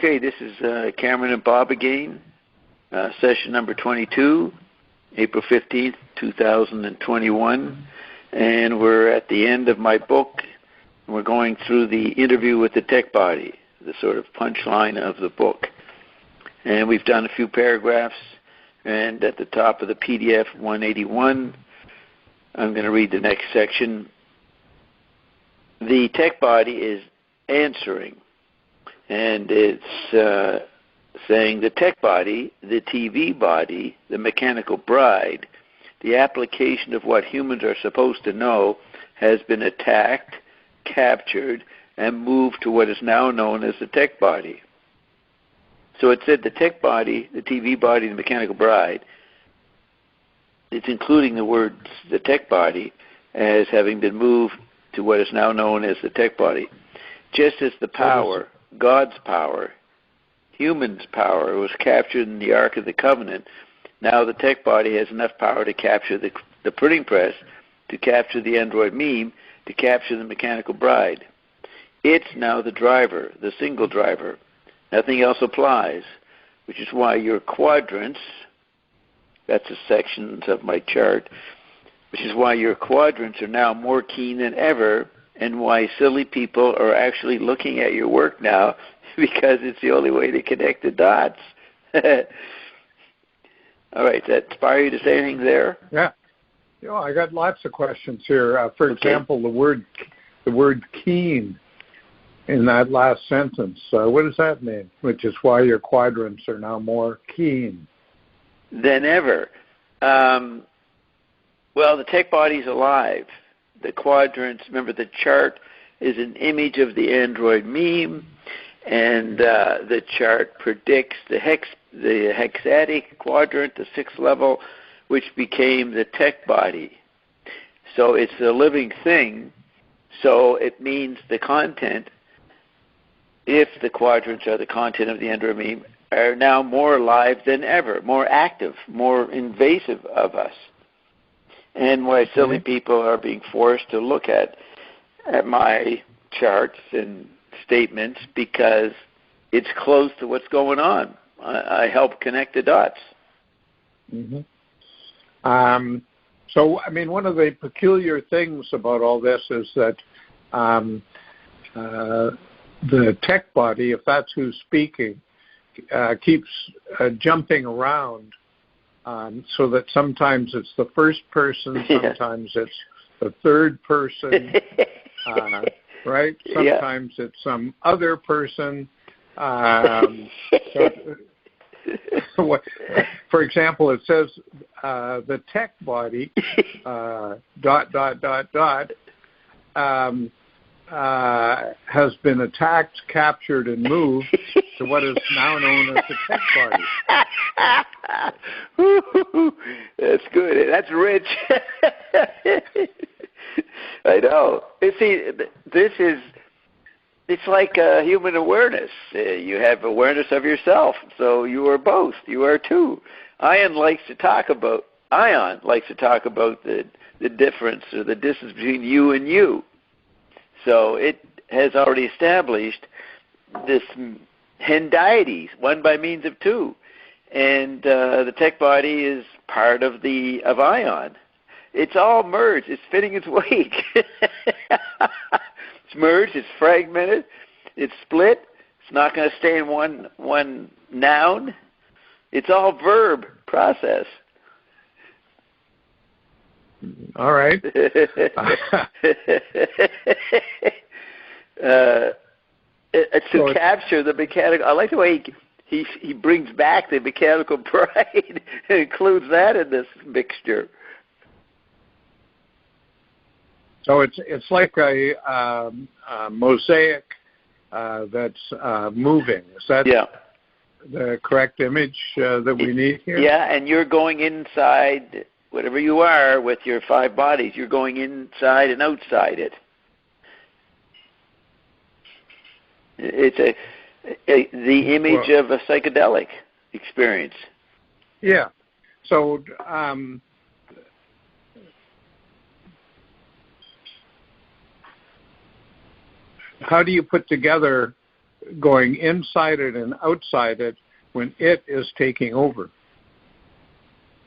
Okay, this is Cameron and Bob again, session number 22, April 15th, 2021, and we're at the end of my book, and we're going through the interview with the tech body, the sort of punchline of the book. And we've done a few paragraphs, and at the top of the PDF 181, I'm going to read the next section. The tech body is answering. And it's saying the tech body, the TV body, the mechanical bride, the application of what humans are supposed to know has been attacked, captured, and moved to what is now known as the tech body. So it said the tech body, the TV body, the mechanical bride, it's including the words the tech body as having been moved to what is now known as the tech body. Just as the power, God's power, human's power was captured in the Ark of the Covenant, now the tech body has enough power to capture the printing press, to capture the Android meme, to capture the mechanical bride. It's now the driver, the single driver. Nothing else applies, which is why your quadrants, that's the sections of my chart, which is why your quadrants are now more keen than ever, and why silly people are actually looking at your work now, because it's the only way to connect the dots. All right, does that inspire you to say anything there? Yeah. You know, I got lots of questions here. For example, the word keen in that last sentence. What does that mean? Which is why your quadrants are now more keen than ever. Well, the tech body's alive. The quadrants, remember the chart is an image of the Android meme, and the chart predicts the hexatic quadrant, the sixth level, which became the tech body. So it's a living thing, so it means the content, if the quadrants are the content of the Android meme, are now more alive than ever, more active, more invasive of us. And why silly people are being forced to look at my charts and statements, because it's close to what's going on. I help connect the dots. Mm-hmm. So, I mean, one of the peculiar things about all this is that the tech body, if that's who's speaking, keeps jumping around. So that sometimes it's the first person, sometimes it's the third person, right? Sometimes it's some other person. For example, it says the tech body, ... has been attacked, captured, and moved to what is now known as the tech body. That's good. That's rich. I know. See, it's like human awareness. You have awareness of yourself, so you are both. You are two. Ion likes to talk about the difference or the distance between you and you. So it has already established this hendiety, one by means of two. And the tech body is part of Ion. It's all merged. It's spinning its wake. It's merged. It's fragmented. It's split. It's not going to stay in one noun. It's all verb process. All right. To capture the mechanical, I like the way he brings back the mechanical bride and includes that in this mixture. So it's like a mosaic that's moving. Is that the correct image that we need here? Yeah, and you're going inside. Whatever you are with your five bodies, you're going inside and outside it. It's the image of a psychedelic experience. Yeah. So how do you put together going inside it and outside it when it is taking over.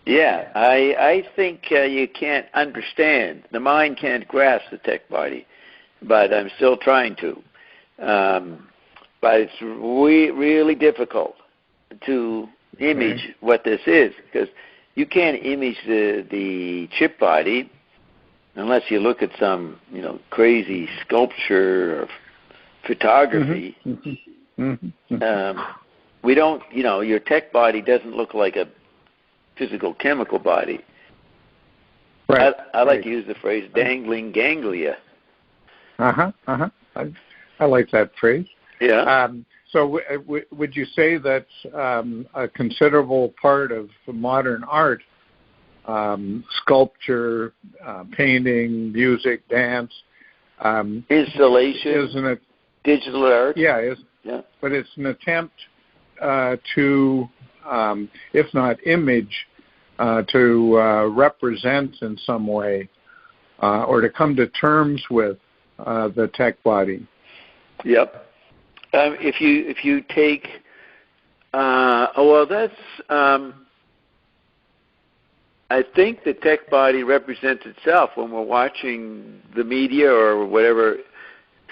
Yeah, I think you can't understand. The mind can't grasp the tech body, but I'm still trying to. But it's really difficult to image what this is, because you can't image the chip body unless you look at some crazy sculpture or photography. We don't, your tech body doesn't look like a physical chemical body. Right. I like to use the phrase dangling ganglia. I like that phrase. Yeah. So would you say that a considerable part of modern art, sculpture, painting, music, dance, installation, isn't it digital art? Yeah, but it's an attempt to, if not image, to represent in some way or to come to terms with the tech body. Yep. If you take, I think the tech body represents itself when we're watching the media or whatever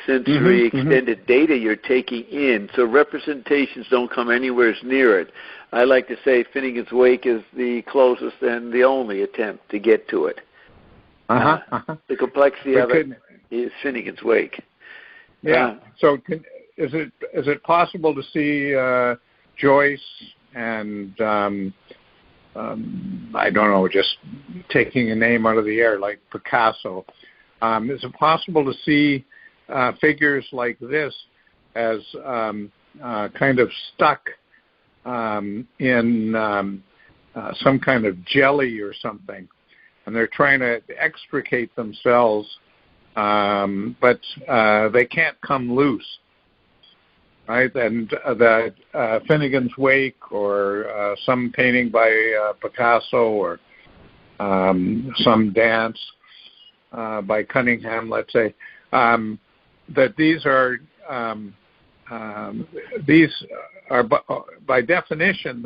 sensory extended data you're taking in. So representations don't come anywhere near it. I like to say Finnegan's Wake is the closest and the only attempt to get to it. The complexity of it is Finnegan's Wake. Yeah. So is it possible to see Joyce and I don't know, just taking a name out of the air like Picasso? Is it possible to see figures like this as kind of stuck in some kind of jelly or something, and they're trying to extricate themselves, but they can't come loose, right? And that Finnegan's Wake or some painting by Picasso or some dance by Cunningham, let's say, that these are by definition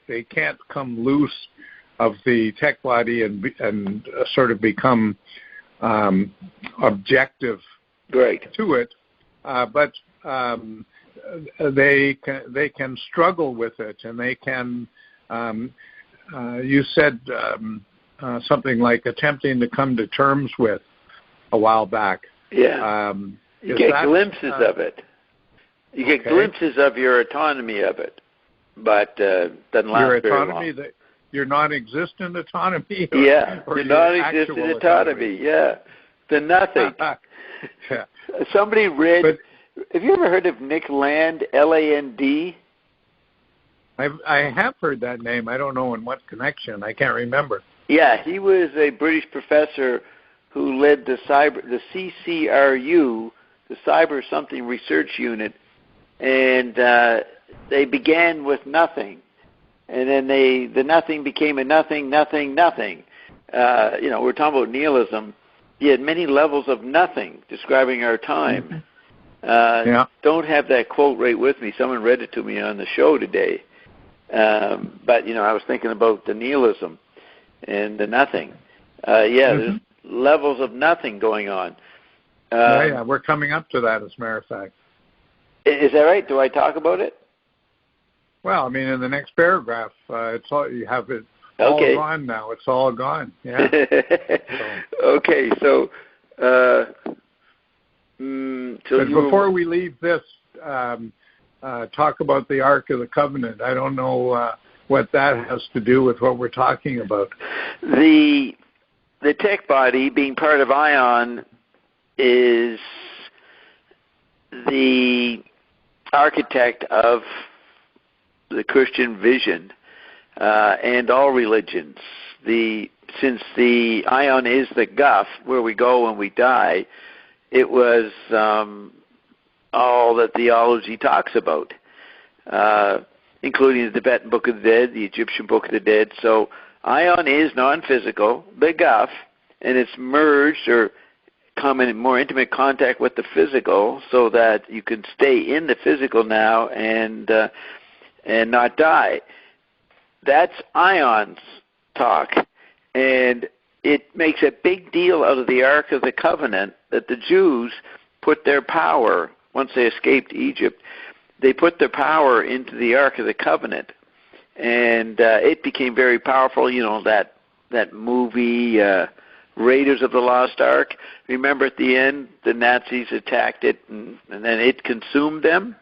they can't come loose of the tech body and sort of become objective to it, but they can struggle with it, and they can. You said something like attempting to come to terms with a while back. Yeah. You get glimpses of it. You get glimpses of your autonomy of it, but doesn't last very long. Your non-existent autonomy? Or your non-existent autonomy, yeah. The nothing. Yeah. Somebody read, have you ever heard of Nick Land, Land? I have heard that name. I don't know in what connection. I can't remember. Yeah, he was a British professor who led the CCRU, the Cyber Something Research Unit, and they began with nothing, and then the nothing became a nothing. We're talking about nihilism. He had many levels of nothing describing our time. Don't have that quote right with me. Someone read it to me on the show today. But, I was thinking about the nihilism and the nothing. There's levels of nothing going on. We're coming up to that, as a matter of fact. Is that right? Do I talk about it? Well, I mean, in the next paragraph, it's all you have it all gone now. It's all gone. Yeah. Okay, so. But before we leave this, talk about the Ark of the Covenant. I don't know what that has to do with what we're talking about. The tech body, being part of ION, is the architect of the Christian vision and all religions. Since the ION is the guff, where we go when we die, it was all that theology talks about, including the Tibetan Book of the Dead, the Egyptian Book of the Dead. So ION is non-physical, the guff, and it's merged or come in more intimate contact with the physical, so that you can stay in the physical now and not die. That's Ion's talk, and it makes a big deal out of the Ark of the Covenant that the Jews put their power, once they escaped Egypt, they put their power into the Ark of the Covenant, and it became very powerful. You know, that movie, Raiders of the Lost Ark. Remember at the end, the Nazis attacked it, and then it consumed them?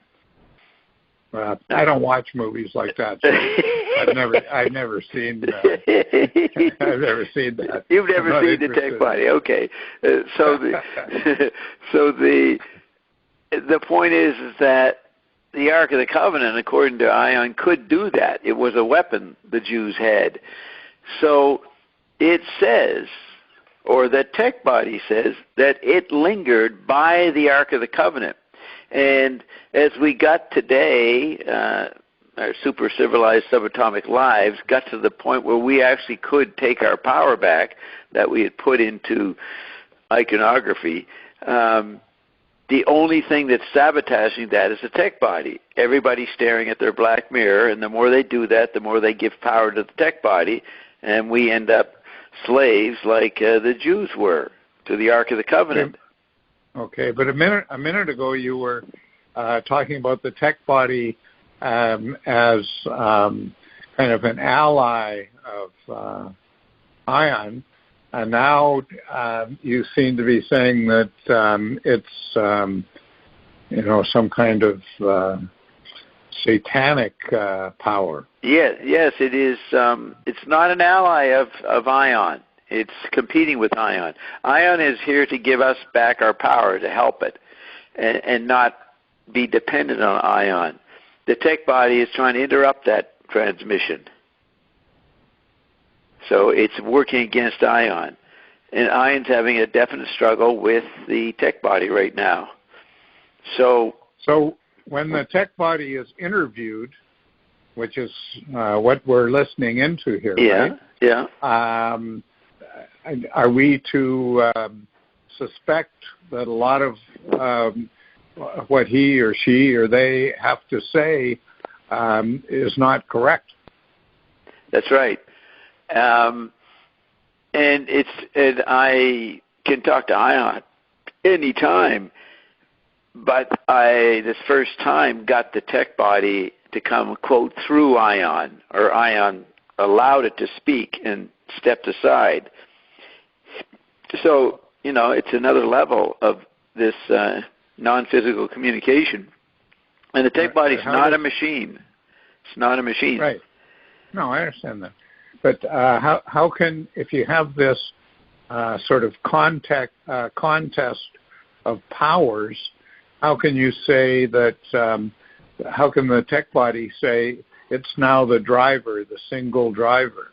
I don't watch movies like that. So I've never seen that. I've never seen that. You've never seen the tech body, okay? So the point is that the Ark of the Covenant, according to Ion, could do that. It was a weapon the Jews had. So it says, or the tech body says, that it lingered by the Ark of the Covenant. And as we got today, our super civilized subatomic lives got to the point where we actually could take our power back that we had put into iconography. The only thing that's sabotaging that is the tech body. Everybody's staring at their black mirror, and the more they do that, the more they give power to the tech body, and we end up slaves like the Jews were to the Ark of the Covenant. Okay, but a minute ago you were talking about the tech body as kind of an ally of Ion, and now you seem to be saying that it's some kind of satanic power. Yes, it is. It's not an ally of Ion. It's competing with Ion. Ion is here to give us back our power, to help it, and not be dependent on Ion. The tech body is trying to interrupt that transmission. So it's working against Ion. And Ion's having a definite struggle with the tech body right now. So when the tech body is interviewed, which is what we're listening into here, right? Yeah. Are we to suspect that a lot of what he or she or they have to say is not correct? That's right. And I can talk to Ion any time, but I this first time got the tech body to come, quote, through Ion, or Ion allowed it to speak and stepped aside. So, it's another level of this non-physical communication. And the tech body is not a machine. It's not a machine. Right. No, I understand that. But how can, if you have this sort of contest of powers, how can you say that, how can the tech body say it's now the driver, the single driver?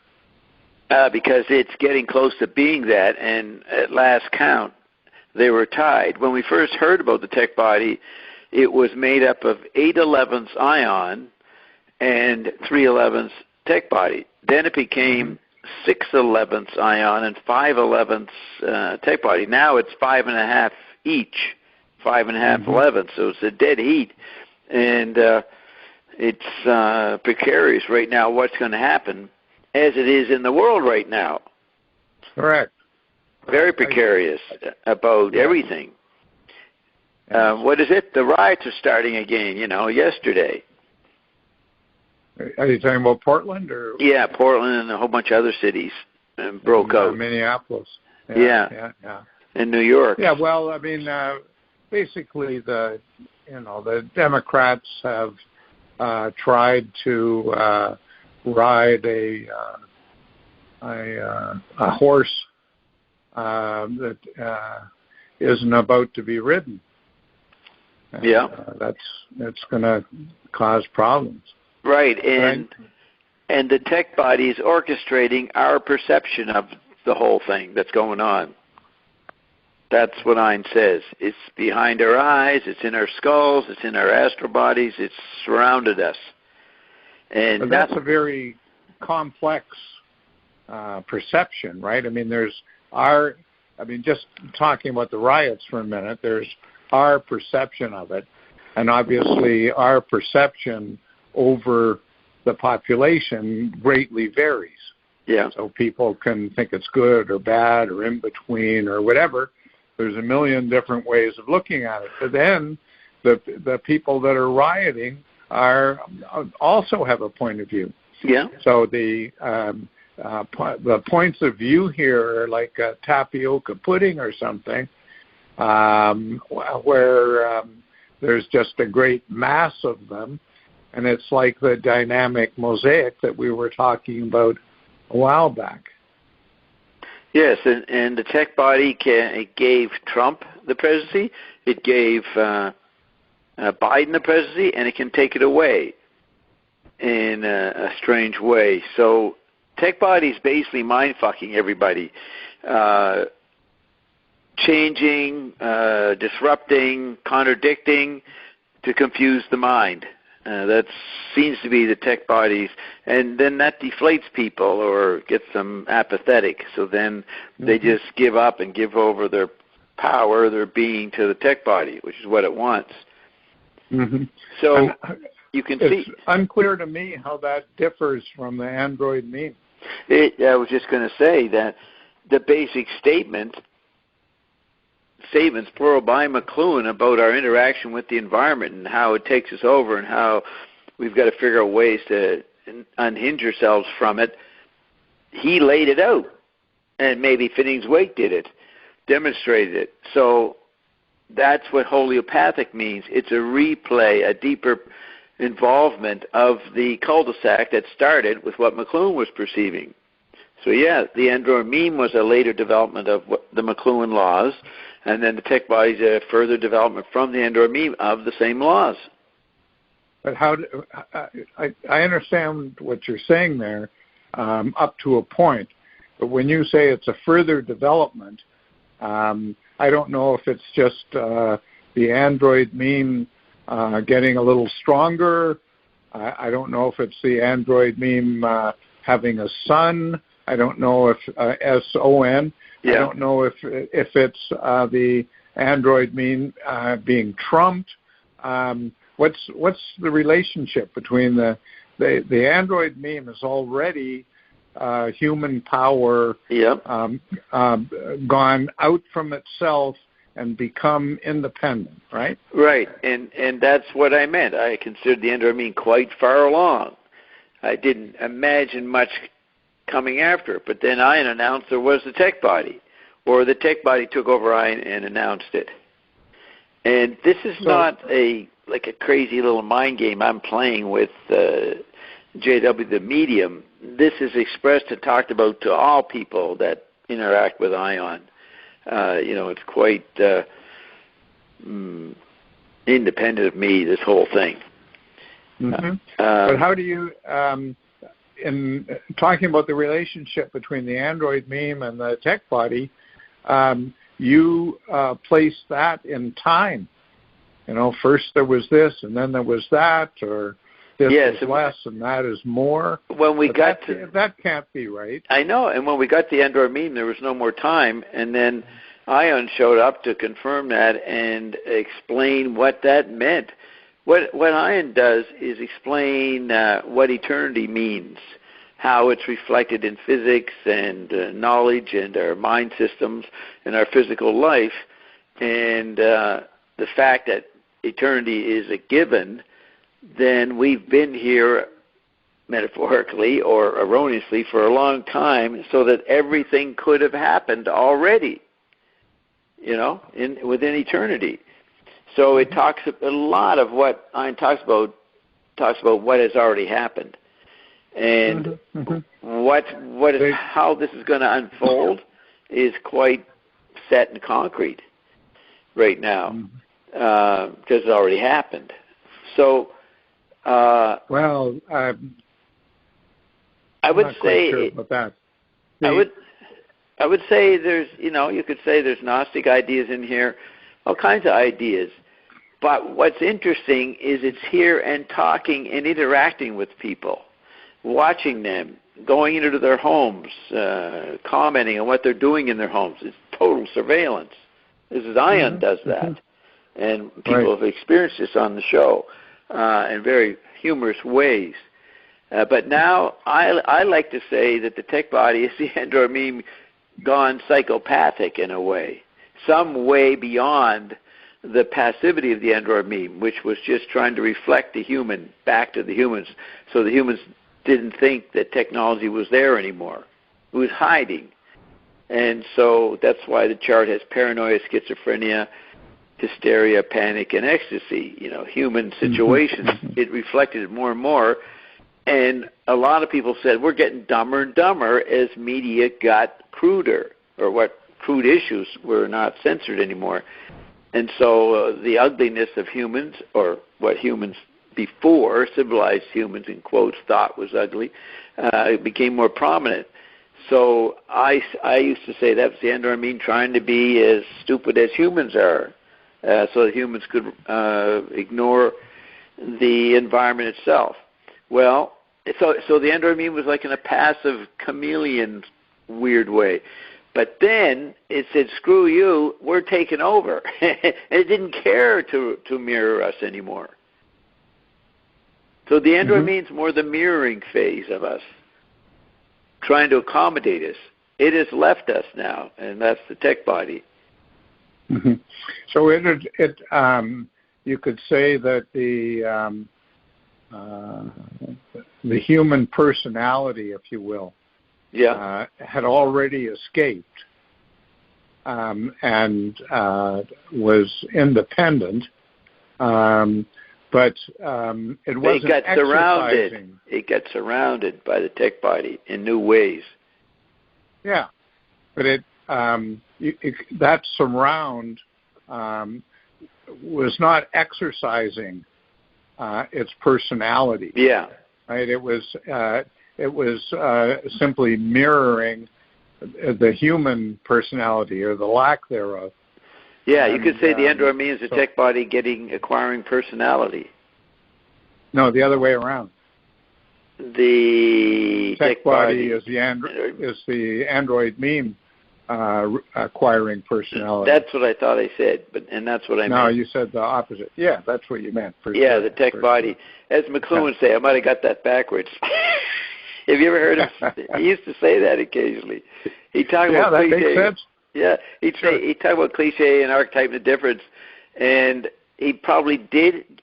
Because it's getting close to being that, and at last count, they were tied. When we first heard about the tech body, it was made up of 8/11 Ion and 3/11 tech body. Then it became 6/11 Ion and 5/11 tech body. Now it's 5.5 each, 5.5 11. So it's a dead heat, and it's precarious right now what's going to happen, as it is in the world right now. Correct. Very precarious about everything. What is it? The riots are starting again, yesterday. Are you talking about Portland? Or? Yeah, Portland and a whole bunch of other cities broke out. Minneapolis. Yeah. And New York. Yeah, well, I mean, basically the Democrats have tried to ride a horse that isn't about to be ridden. And, that's going to cause problems. Right, and the tech body is orchestrating our perception of the whole thing that's going on. That's what Ein says. It's behind our eyes, it's in our skulls, it's in our astral bodies, it's surrounded us. And that's a very complex perception, right? I mean, there's our I mean, just talking about the riots for a minute, there's our perception of it, and obviously our perception over the population greatly varies. Yeah. So people can think it's good or bad or in between or whatever. There's a million different ways of looking at it. But then the people that are rioting are also have a point of view. Yeah. So the points of view here are like a tapioca pudding or something, where there's just a great mass of them, and it's like the dynamic mosaic that we were talking about a while back. Yes, and the tech body it gave Trump the presidency, it gave Biden the presidency, and it can take it away in a strange way. So tech body is basically mind-fucking everybody, changing, disrupting, contradicting to confuse the mind. That seems to be the tech bodies, and then that deflates people or gets them apathetic. So then they just give up and give over their power, their being to the tech body, which is what it wants. Mm-hmm. So you can see. It's unclear to me how that differs from the Android meme. I was just going to say that the basic statements plural by McLuhan about our interaction with the environment and how it takes us over and how we've got to figure out ways to unhinge ourselves from it. He laid it out, and maybe Finnings Wake did it, demonstrated it. So that's what homeopathic means. It's a replay, a deeper involvement of the cul-de-sac that started with what McLuhan was perceiving. So yeah, the Android meme was a later development of the McLuhan laws, and then the tech body's a further development from the Android meme of the same laws. But I understand what you're saying there up to a point, but when you say it's a further development, I don't know if it's just the Android meme getting a little stronger. I don't know if it's the Android meme having a son. I don't know if S-O-N. Yeah. I don't know if it's the Android meme being trumped. What's the relationship between the Android meme is already human power gone out from itself and become independent, right? Right, and that's what I meant. I considered the Android meme quite far along. I didn't imagine much coming after it, but then Ian announced there was the tech body, or the tech body took over Ian and announced it. And this is not a crazy little mind game I'm playing with JW the medium. This is expressed and talked about to all people that interact with Ion. It's quite independent of me, this whole thing. Mm-hmm. But how do you, in talking about the relationship between the Android meme and the tech body, you place that in time? First there was this, and then there was that, or this is less, and that is more. When we that can't be right. I know, and when we got the Android meme, there was no more time, and then Ion showed up to confirm that and explain what that meant. What Ion does is explain what eternity means, how it's reflected in physics and knowledge and our mind systems and our physical life, and the fact that eternity is a given. Then we've been here metaphorically or erroneously for a long time, so that everything could have happened already, within eternity. So it talks a lot of what Ian talks about what has already happened, and how this is going to unfold is quite set in concrete right now, because it already happened. So. I would say. Sure about that. I would say there's, you could say there's Gnostic ideas in here, all kinds of ideas. But what's interesting is it's here and talking and interacting with people, watching them, going into their homes, commenting on what they're doing in their homes. It's total surveillance. This is Ion does that. And people have experienced this on the show in very humorous ways. But now I like to say that the tech body is the android meme gone psychopathic in a way, some way beyond the passivity of the android meme, which was just trying to reflect the human back to the humans, so the humans didn't think that technology was there anymore. It was hiding. And so that's why the chart has paranoia, schizophrenia, hysteria, panic, and ecstasy, human situations. It reflected it more and more. And a lot of people said, we're getting dumber and dumber as media got cruder, or what crude issues were not censored anymore. And so the ugliness of humans, or what humans before, civilized humans in quotes, thought was ugly, it became more prominent. So I used to say that was the android meme trying to be as stupid as humans are, so that humans could ignore the environment itself. Well, so the android meme was like in a passive chameleon weird way. But then it said, screw you, we're taking over. And it didn't care to mirror us anymore. So the android means more the mirroring phase of us, trying to accommodate us. It has left us now, and that's the tech body. So you could say that the human personality, if you will, had already escaped and was independent, but it wasn't exercising. It got surrounded by the tech body in new ways. Yeah, but that surround was not exercising its personality. Yeah, right. It was simply mirroring the human personality or the lack thereof. Yeah, you could say the android means the tech body acquiring personality. No, the other way around. The tech body is the android meme acquiring personality. That's what I thought I said, and that's what I meant. No, you said the opposite. Yeah, that's what you meant. The tech body. As McLuhan say, I might have got that backwards. Have you ever heard him? He used to say that occasionally. He talked about that cliche. makes sense. Yeah, he'd talk about cliche and archetype and the difference, and he probably did